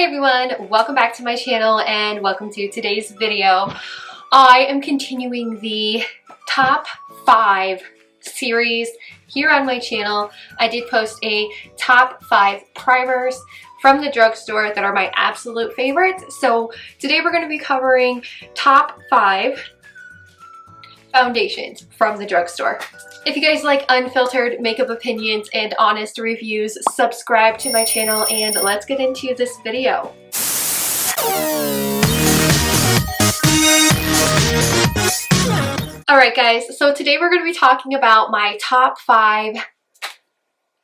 everyone, welcome back to my channel and welcome to today's video. I am continuing the top 5 series here on my channel. I did post a top 5 primers from the drugstore that are my absolute favorites. So today we're going to be covering top 5 foundations from the drugstore. If you guys like unfiltered makeup opinions and honest reviews, subscribe to my channel and let's get into this video. Alright guys, so today we're going to be talking about my top 5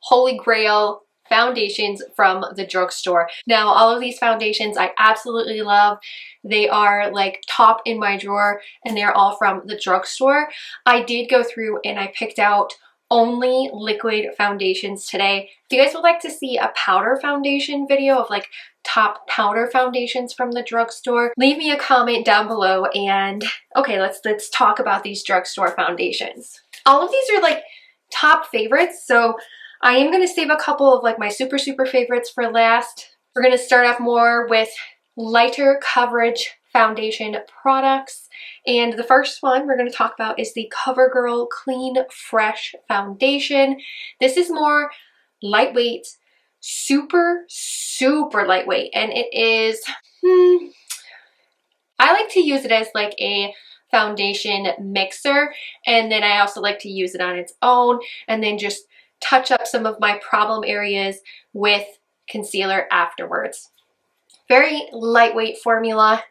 holy grail foundations from the drugstore. Now, all of these foundations I absolutely love. They are like top in my drawer and they're all from the drugstore. I did go through and I picked out only liquid foundations today. If you guys would like to see a powder foundation video of like top powder foundations from the drugstore, leave me a comment down below and okay, let's talk about these drugstore foundations. All of these are like top favorites, so I am going to save a couple of like my super favorites for last. We're going to start off more with lighter coverage foundation products. And the first one we're going to talk about is the Covergirl Clean Fresh Foundation. This is more lightweight, super lightweight. And it is, I like to use it as like a foundation mixer. And then I also like to use it on its own and then just touch up some of my problem areas with concealer afterwards. Very lightweight formula,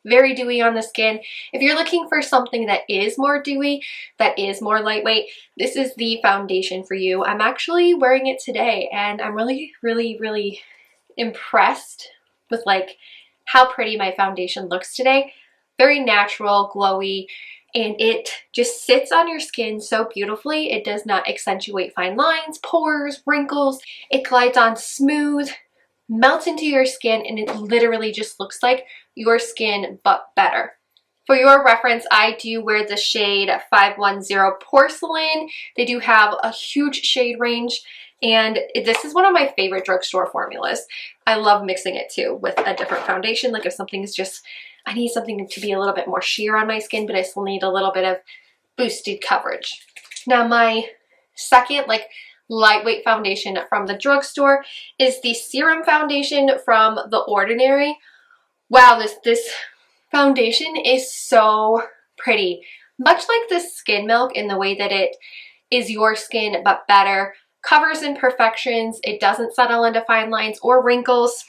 very dewy on the skin. If you're looking for something that is more dewy, that is more lightweight, this is the foundation for you. I'm actually wearing it today and I'm really impressed with like how pretty my foundation looks today. Very natural, glowy, and it just sits on your skin so beautifully. It does not accentuate fine lines, pores, wrinkles. It glides on smooth, melts into your skin, and it literally just looks like your skin but better. For your reference, I do wear the shade 510 Porcelain. They do have a huge shade range, and this is one of my favorite drugstore formulas. I love mixing it too with a different foundation. Like if something is just, I need something to be a little bit more sheer on my skin, but I still need a little bit of boosted coverage. Now my second like lightweight foundation from the drugstore is the Serum foundation from The Ordinary. Wow, this foundation is so pretty. Much like the Skin Milk in the way that it is your skin but better. Covers imperfections. It doesn't settle into fine lines or wrinkles.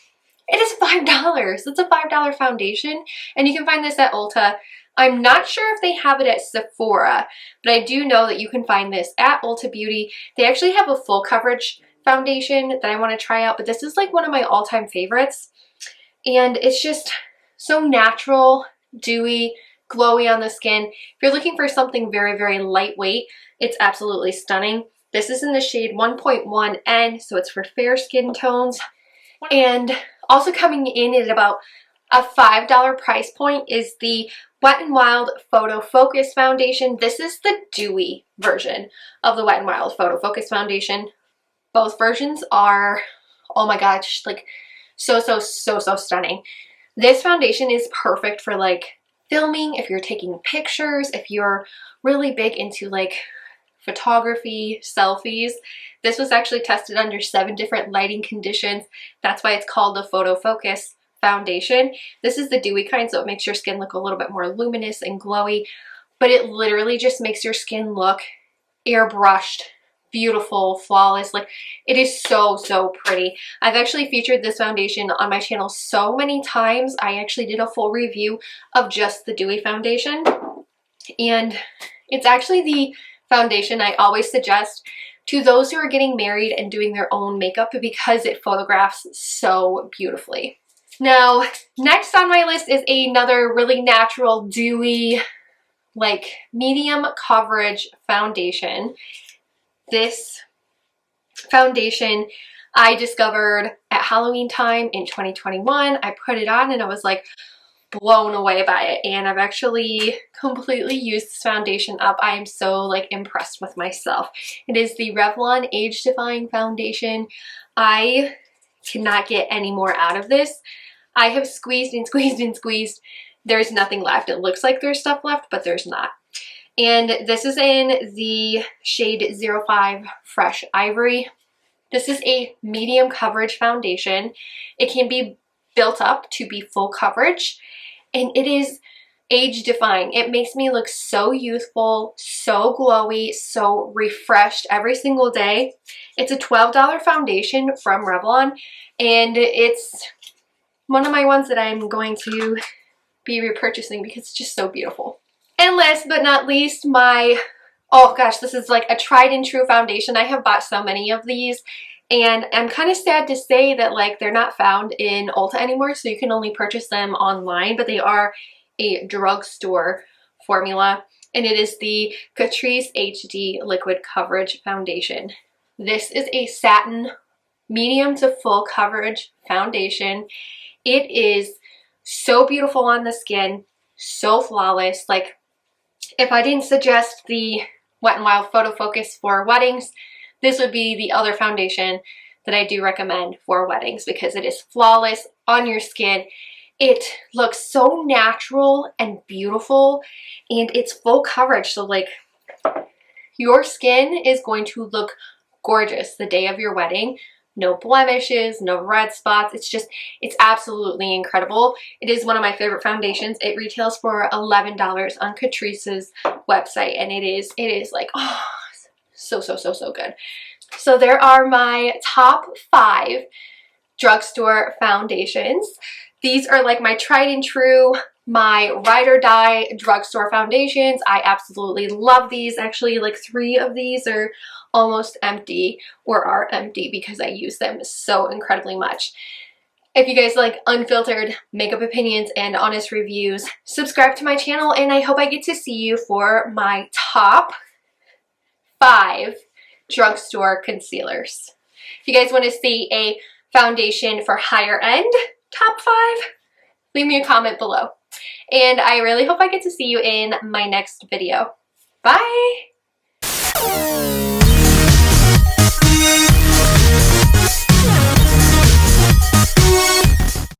It is $5. It's a $5 foundation and you can find this at Ulta. I'm not sure if they have it at Sephora, but I do know that you can find this at Ulta Beauty. They actually have a full coverage foundation that I want to try out, but this is like one of my all-time favorites. And it's just so natural, dewy, glowy on the skin. If you're looking for something very lightweight, it's absolutely stunning. This is in the shade 1.1N, so it's for fair skin tones. And also coming in at about a $5 price point is the Wet n Wild Photo Focus Foundation. This is the dewy version of the Wet n Wild Photo Focus Foundation. Both versions are, oh my gosh, like so stunning. This foundation is perfect for like filming, if you're taking pictures, if you're really big into like photography, selfies. This was actually tested under 7 different lighting conditions. That's why it's called the Photo Focus Foundation. This is the dewy kind, so it makes your skin look a little bit more luminous and glowy, but it literally just makes your skin look airbrushed, beautiful, flawless. Like it is so pretty. I've actually featured this foundation on my channel so many times. I actually did a full review of just the dewy foundation, and it's actually the foundation I always suggest to those who are getting married and doing their own makeup because it photographs so beautifully. Now, next on my list is another really natural, dewy, like medium coverage foundation. This foundation I discovered at Halloween time in 2021. I put it on and I was like blown away by it, and I've actually completely used this foundation up. I am so like impressed with myself. It is the Revlon Age Defying Foundation. I cannot get any more out of this. I have squeezed and squeezed and squeezed. There's nothing left. It looks like there's stuff left, but there's not. And this is in the shade 05 Fresh Ivory. This is a medium coverage foundation. It can be built up to be full coverage, and it is age defying. It makes me look so youthful, so glowy, so refreshed every single day. It's a $12 foundation from Revlon, and it's one of my ones that I'm going to be repurchasing because it's just so beautiful. And last but not least, oh gosh, this is like a tried and true foundation. I have bought so many of these, and I'm kind of sad to say that like they're not found in Ulta anymore, so you can only purchase them online, but they are a drugstore formula, and it is the Catrice HD Liquid Coverage Foundation. This is a satin medium to full coverage foundation. It is so beautiful on the skin, so flawless. Like, if I didn't suggest the Wet n Wild Photo Focus for weddings, this would be the other foundation that I do recommend for weddings because it is flawless on your skin. It looks so natural and beautiful, and it's full coverage, so like your skin is going to look gorgeous the day of your wedding. No blemishes, no red spots. It's absolutely incredible. It is one of my favorite foundations. It retails for $11 on Catrice's website, and it is like, oh, so good. So there are my top 5 drugstore foundations. These are like my tried and true, my ride or die drugstore foundations. I absolutely love these. Actually, like 3 of these are almost empty or are empty because I use them so incredibly much. If you guys like unfiltered makeup opinions and honest reviews, subscribe to my channel, and I hope I get to see you for my top 5 drugstore concealers. If you guys want to see a foundation for higher end top 5, leave me a comment below. And I really hope I get to see you in my next video. Bye!